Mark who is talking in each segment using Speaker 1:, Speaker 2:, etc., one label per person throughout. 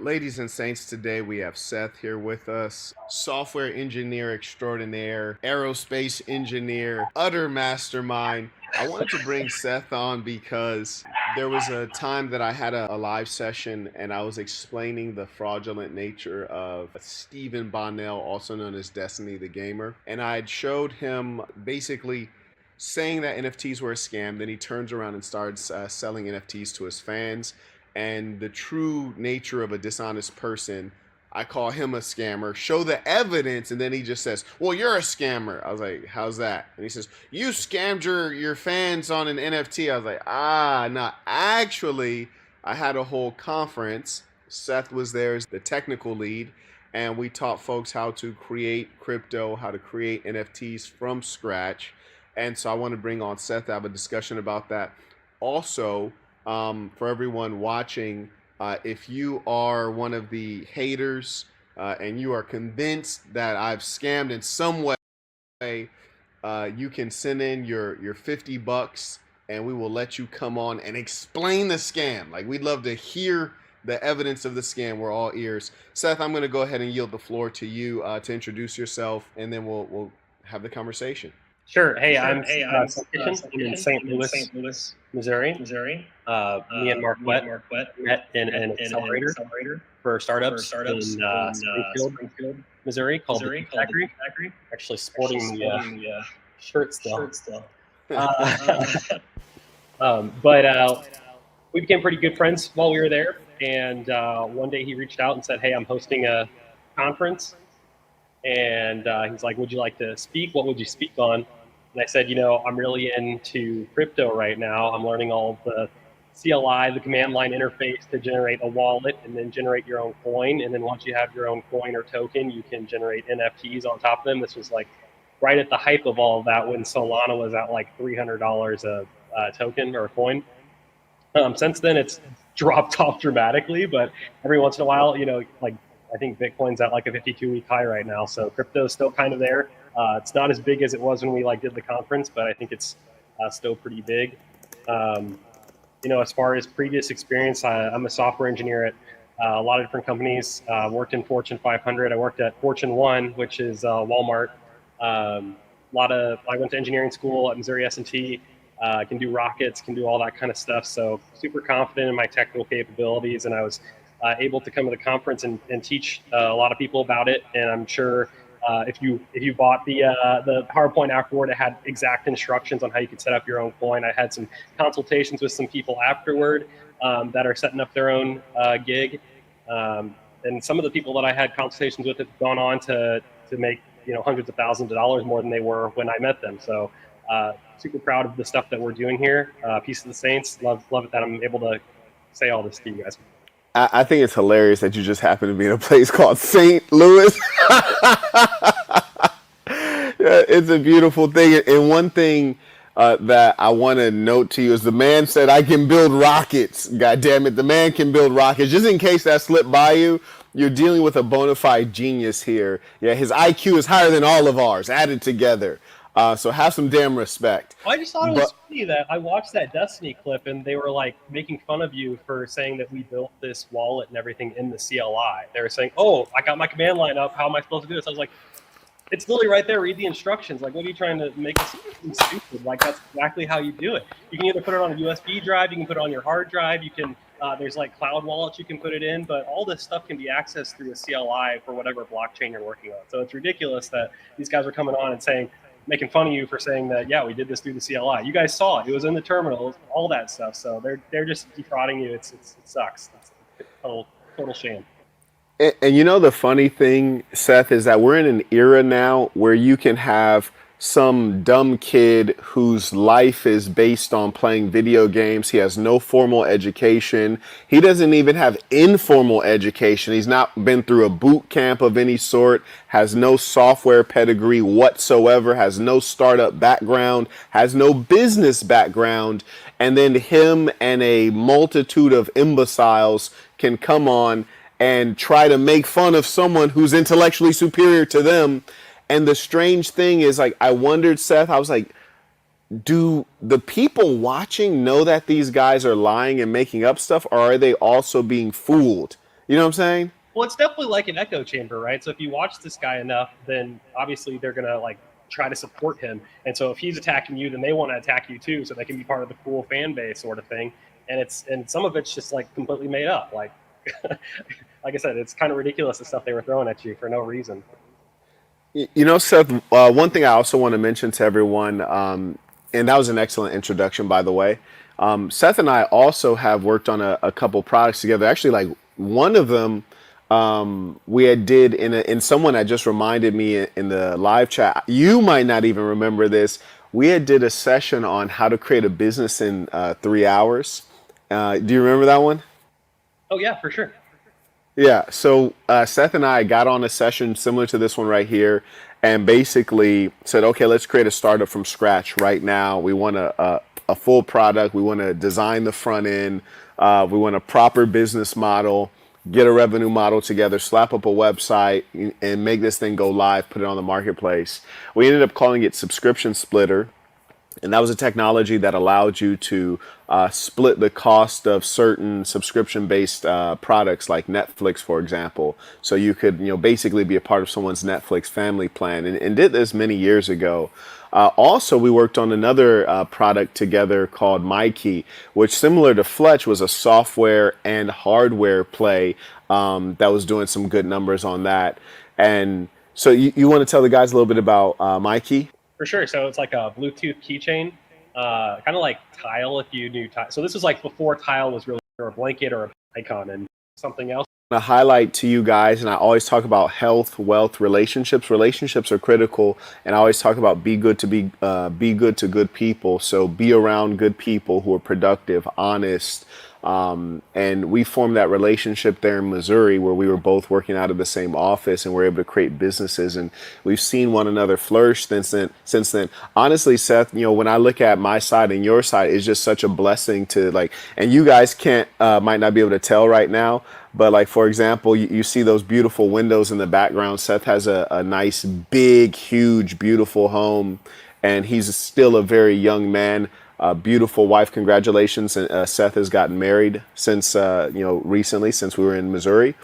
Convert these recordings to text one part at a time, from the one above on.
Speaker 1: Ladies and saints, today we have Seth here with us, software engineer extraordinaire, aerospace engineer, utter mastermind. I wanted to bring Seth on because there was a time that I had a live session and I was explaining the fraudulent nature of Stephen Bonnell, also known as Destiny the Gamer. And I had showed him basically saying that NFTs were a scam. Then he turns around and starts selling NFTs to his fans, and the true nature of a dishonest person. I call him a scammer, show the evidence, and then he just says, well, you're a scammer. I was like, how's that? And he says, you scammed your fans on an NFT. I was like, no, actually, I had a whole conference. Seth was there as the technical lead, and we taught folks how to create crypto, how to create NFTs from scratch. And so I want to bring on Seth to have a discussion about that. Also, for everyone watching, if you are one of the haters and you are convinced that I've scammed in some way, you can send in your $50 and we will let you come on and explain the scam. Like, we'd love to hear the evidence of the scam. We're all ears. Seth, I'm going to go ahead and yield the floor to you to introduce yourself, and then we'll have the conversation.
Speaker 2: Sure. Hey, I'm Seth. I'm in St. Louis, Missouri. Me and Marquette met in an accelerator for startups in Springfield, Missouri, called the Factory. Actually sporting the shirt still. But we became pretty good friends while we were there. And one day he reached out and said, hey, I'm hosting a conference. And he's like, would you like to speak? What would you speak on? And I said, I'm really into crypto right now. I'm learning all the CLI, the command line interface to generate a wallet and then generate your own coin. And then once you have your own coin or token, you can generate NFTs on top of them. This was like right at the hype of all of that when Solana was at like $300 a token or a coin. Since then, it's dropped off dramatically, but every once in a while, like I think Bitcoin's at like a 52-week high right now. So crypto is still kind of there. It's not as big as it was when we did the conference, but I think it's still pretty big. As far as previous experience, I'm a software engineer at a lot of different companies. Worked in Fortune 500. I worked at Fortune 1, which is Walmart. I went to engineering school at Missouri S&T. Can do rockets, can do all that kind of stuff. So super confident in my technical capabilities, and I was able to come to the conference and teach a lot of people about it. And I'm sure if you bought the PowerPoint afterward, it had exact instructions on how you could set up your own coin. I had some consultations with some people afterward that are setting up their own gig. And some of the people that I had consultations with have gone on to make hundreds of thousands of dollars more than they were when I met them. So super proud of the stuff that we're doing here. Peace to the Saints. Love it that I'm able to say all this to you guys.
Speaker 1: I think it's hilarious that you just happen to be in a place called St. Louis. It's a beautiful thing. And one thing that I want to note to you is the man said, I can build rockets. God damn it. The man can build rockets. Just in case that slipped by you, you're dealing with a bona fide genius here. Yeah, his IQ is higher than all of ours added together. So have some damn respect.
Speaker 2: I just thought it was funny that I watched that Destiny clip and they were like making fun of you for saying that we built this wallet and everything in the CLI. They were saying, oh, I got my command line up. How am I supposed to do this? I was like, it's literally right there. Read the instructions. Like, what are you trying to make us stupid? Like, that's exactly how you do it. You can either put it on a USB drive. You can put it on your hard drive. You can, there's like cloud wallets you can put it in, but all this stuff can be accessed through a CLI for whatever blockchain you're working on. So it's ridiculous that these guys are coming on and making fun of you for saying that, yeah, we did this through the CLI. You guys saw it. It was in the terminals, all that stuff. So they're just defrauding you. It sucks. It's a total shame.
Speaker 1: And the funny thing, Seth, is that we're in an era now where you can have some dumb kid whose life is based on playing video games. He has no formal education. He doesn't even have informal education. He's not been through a boot camp of any sort, has no software pedigree whatsoever, has no startup background, has no business background. And then him and a multitude of imbeciles can come on and try to make fun of someone who's intellectually superior to them. And the strange thing is, I wondered, Seth, I was like, do the people watching know that these guys are lying and making up stuff, or are they also being fooled? You know what I'm saying?
Speaker 2: Well, it's definitely like an echo chamber, right? So if you watch this guy enough, then obviously they're gonna like try to support him. And so if he's attacking you, then they want to attack you too, so they can be part of the cool fan base sort of thing. And some of it's just like completely made up. Like like I said, it's kind of ridiculous the stuff they were throwing at you for no reason.
Speaker 1: You know, Seth, one thing I also want to mention to everyone, and that was an excellent introduction, by the way. Seth and I also have worked on a couple products together. Actually, like one of them we had did in someone that just reminded me in the live chat. You might not even remember this. We had did a session on how to create a business in 3 hours. Do you remember that one?
Speaker 2: Oh yeah, for sure.
Speaker 1: Yeah, so Seth and I got on a session similar to this one right here and basically said, okay, let's create a startup from scratch right now. We want a full product. We want to design the front end. We want a proper business model, get a revenue model together, slap up a website, and make this thing go live, put it on the marketplace. We ended up calling it Subscription Splitter. And that was a technology that allowed you to split the cost of certain subscription-based products like Netflix, for example. So you could, basically be a part of someone's Netflix family plan, and did this many years ago. Also, we worked on another product together called MyKey, which, similar to Fletch, was a software and hardware play that was doing some good numbers on that. And so, you want to tell the guys a little bit about MyKey?
Speaker 2: For sure. So it's like a Bluetooth keychain, kind of like Tile if you knew Tile. So this is like before Tile was really or a blanket or a icon and something else.
Speaker 1: To highlight to you guys, and I always talk about health, wealth, relationships. Relationships are critical, and I always talk about be good to good people. So be around good people who are productive, honest, and we formed that relationship there in Missouri, where we were both working out of the same office, and we're able to create businesses, and we've seen one another flourish since then. Honestly, Seth, when I look at my side and your side, it's just such a blessing to like, and you guys can't might not be able to tell right now. But like, for example, you see those beautiful windows in the background. Seth has a nice, big, huge, beautiful home, and he's still a very young man. Beautiful wife. Congratulations. And Seth has gotten married since, recently, since we were in Missouri.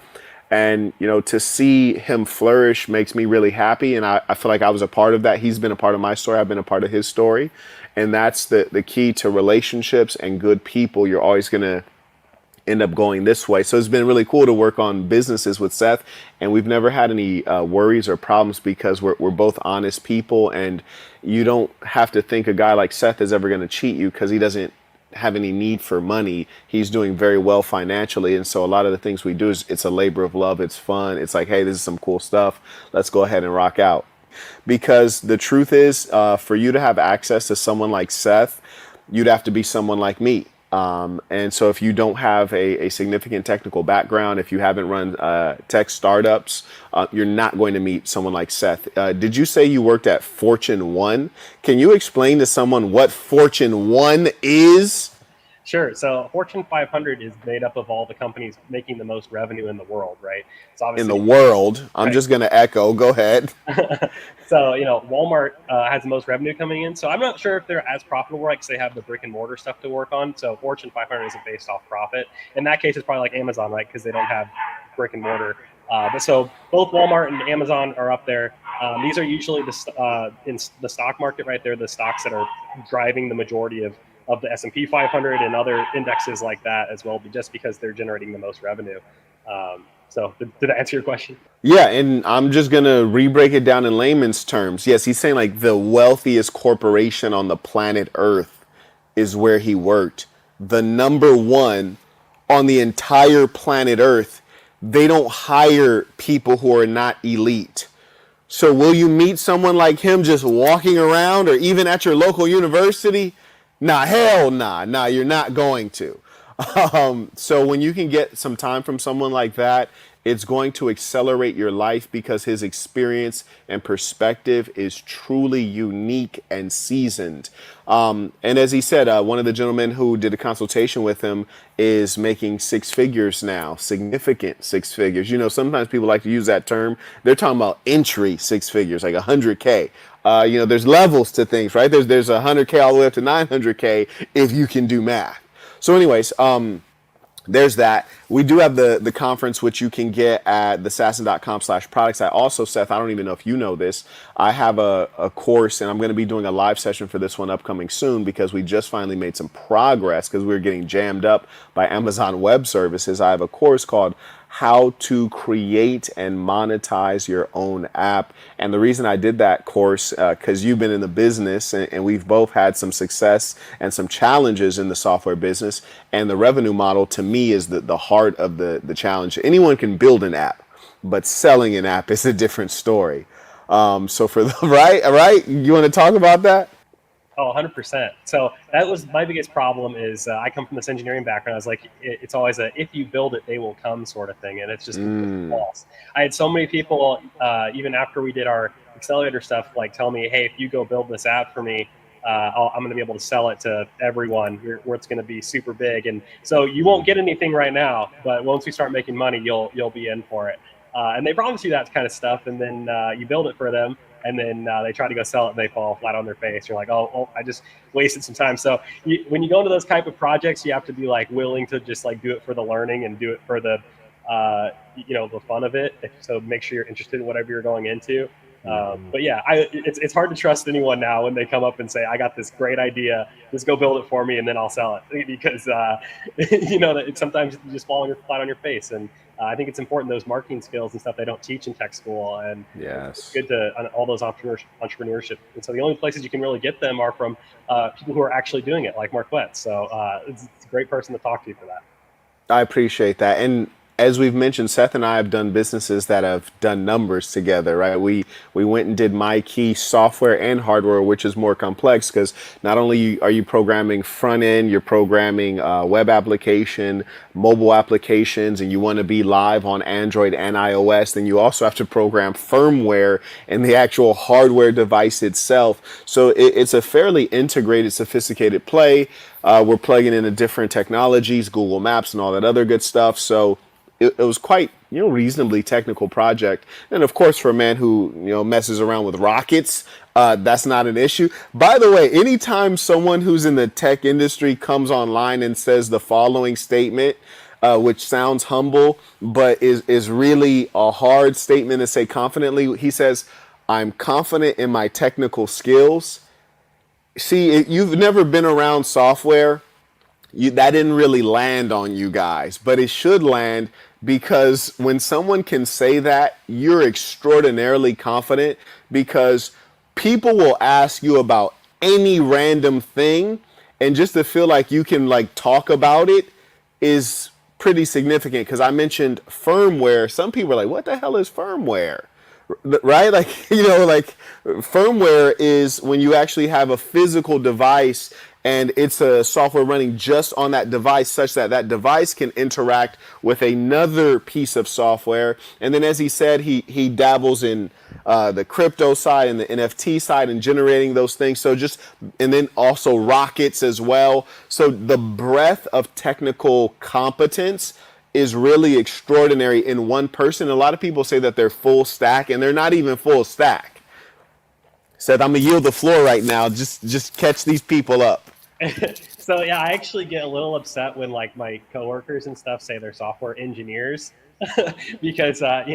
Speaker 1: And, to see him flourish makes me really happy. And I feel like I was a part of that. He's been a part of my story. I've been a part of his story. And that's the key to relationships and good people. You're always going to end up going this way. So it's been really cool to work on businesses with Seth, and we've never had any worries or problems because we're both honest people, and you don't have to think a guy like Seth is ever going to cheat you because he doesn't have any need for money. He's doing very well financially, and so a lot of the things we do is it's a labor of love. It's fun. It's like, hey, this is some cool stuff. Let's go ahead and rock out. Because the truth is, for you to have access to someone like Seth, you'd have to be someone like me. And so if you don't have a significant technical background, if you haven't run tech startups, you're not going to meet someone like Seth. Did you say you worked at Fortune 1? Can you explain to someone what Fortune 1 is?
Speaker 2: Sure. So Fortune 500 is made up of all the companies making the most revenue in the world, right? It's
Speaker 1: In
Speaker 2: obviously
Speaker 1: the world. I'm just going to echo. Go ahead.
Speaker 2: So, Walmart has the most revenue coming in. So I'm not sure if they're as profitable, right? Because they have the brick and mortar stuff to work on. So Fortune 500 isn't based off profit. In that case, it's probably like Amazon, right? Because they don't have brick and mortar. But so both Walmart and Amazon are up there. These are usually in the stock market, right? They're the stocks that are driving the majority of the S&P 500 and other indexes like that as well, just because they're generating the most revenue. So did I answer your question?
Speaker 1: Yeah, and I'm just going to re-break it down in layman's terms. Yes, he's saying like the wealthiest corporation on the planet Earth is where he worked. The number one on the entire planet Earth. They don't hire people who are not elite. So will you meet someone like him just walking around or even at your local university? Nah, hell nah. Nah, you're not going to. So when you can get some time from someone like that, it's going to accelerate your life because his experience and perspective is truly unique and seasoned. And as he said, one of the gentlemen who did a consultation with him is making six figures now, significant six figures. Sometimes people like to use that term. They're talking about entry six figures, like 100K. There's levels to things, right? There's 100K all the way up to 900K if you can do math. So anyways, there's that. We do have the conference, which you can get at thesassin.com/products. I also, Seth, I don't even know if you know this. I have a course, and I'm going to be doing a live session for this one upcoming soon because we just finally made some progress because we were getting jammed up by Amazon Web Services. I have a course called How to Create and Monetize Your Own App. And the reason I did that course, because you've been in the business and we've both had some success and some challenges in the software business. And the revenue model to me is the heart of the challenge. Anyone can build an app, but selling an app is a different story. So for the right, you want to talk about that?
Speaker 2: Oh, 100%. So that was my biggest problem is I come from this engineering background. I was like, it's always a, if you build it, they will come sort of thing. And it's just false. I had so many people, even after we did our accelerator stuff, like tell me, hey, if you go build this app for me, I'm going to be able to sell it to everyone where it's going to be super big. And so you won't get anything right now, but once we start making money, you'll be in for it. And they promise you that kind of stuff. And then you build it for them. And then they try to go sell it and they fall flat on their face. You're like, oh, I just wasted some time. So when you go into those type of projects, you have to be like willing to just like do it for the learning and do it for the, the fun of it. So make sure you're interested in whatever you're going into. But yeah, it's hard to trust anyone now when they come up and say, I got this great idea, just go build it for me and then I'll sell it. Because, that sometimes you just fall flat on your face. And I think it's important, those marketing skills and stuff they don't teach in tech school. And it's good to all those entrepreneurship. And so the only places you can really get them are from people who are actually doing it, like Marquette. So it's a great person to talk to for that.
Speaker 1: I appreciate that. And as we've mentioned, Seth and I have done businesses that have done numbers together, right? We went and did MyKey software and hardware, which is more complex because not only are you programming front end, you're programming web application, mobile applications, and you want to be live on Android and iOS. Then you also have to program firmware and the actual hardware device itself. So it's a fairly integrated, sophisticated play. We're plugging into different technologies, Google Maps and all that other good stuff. So it was quite, reasonably technical project. And of course, for a man who, messes around with rockets, that's not an issue. By the way, anytime someone who's in the tech industry comes online and says the following statement, which sounds humble, but is really a hard statement to say confidently, he says, I'm confident in my technical skills. See, you've never been around software. That didn't really land on you guys, but it should land because when someone can say that, you're extraordinarily confident because people will ask you about any random thing, and just to feel like you can like talk about it is pretty significant because I mentioned firmware. Some people are like, what the hell is firmware? Right? Like, firmware is when you actually have a physical device and it's a software running just on that device such that that device can interact with another piece of software. And then, as he said, he dabbles in the crypto side and the NFT side and generating those things. So and then also rockets as well. So the breadth of technical competence is really extraordinary in one person. A lot of people say that they're full stack and they're not even full stack. Seth, I'm gonna yield the floor right now. Just catch these people up.
Speaker 2: So yeah, I actually get a little upset when like my coworkers and stuff say they're software engineers because an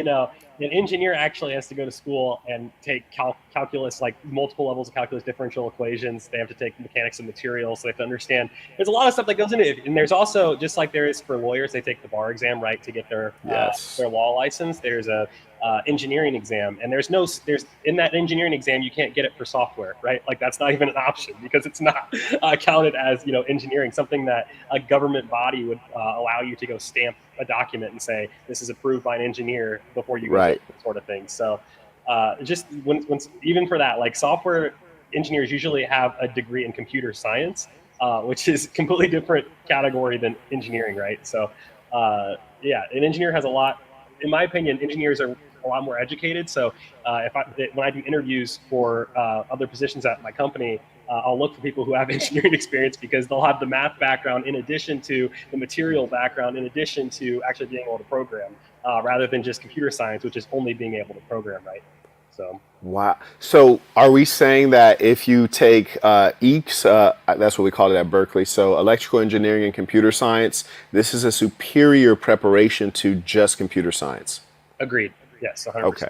Speaker 2: engineer actually has to go to school and take calculus, like multiple levels of calculus, differential equations. They have to take mechanics of materials. So they have to understand. There's a lot of stuff that goes into it, and there's also, just like there is for lawyers, they take the bar exam, right, to get their law license. There's a engineering exam, and there's in that engineering exam you can't get it for software, right? Like that's not even an option because it's not counted as engineering, something that a government body would allow you to go stamp a document and say this is approved by an engineer before you go sort of thing. So just when even for that, like software engineers usually have a degree in computer science, which is completely different category than engineering, right? So an engineer has a lot. In my opinion, engineers are a lot more educated. So when I do interviews for other positions at my company, I'll look for people who have engineering experience because they'll have the math background in addition to the material background, in addition to actually being able to program, rather than just computer science, which is only being able to program, right? So
Speaker 1: Wow. So are we saying that if you take EECS, that's what we call it at Berkeley, so electrical engineering and computer science, this is a superior preparation to just computer science?
Speaker 2: agreed. Yes, 100%.
Speaker 1: Okay.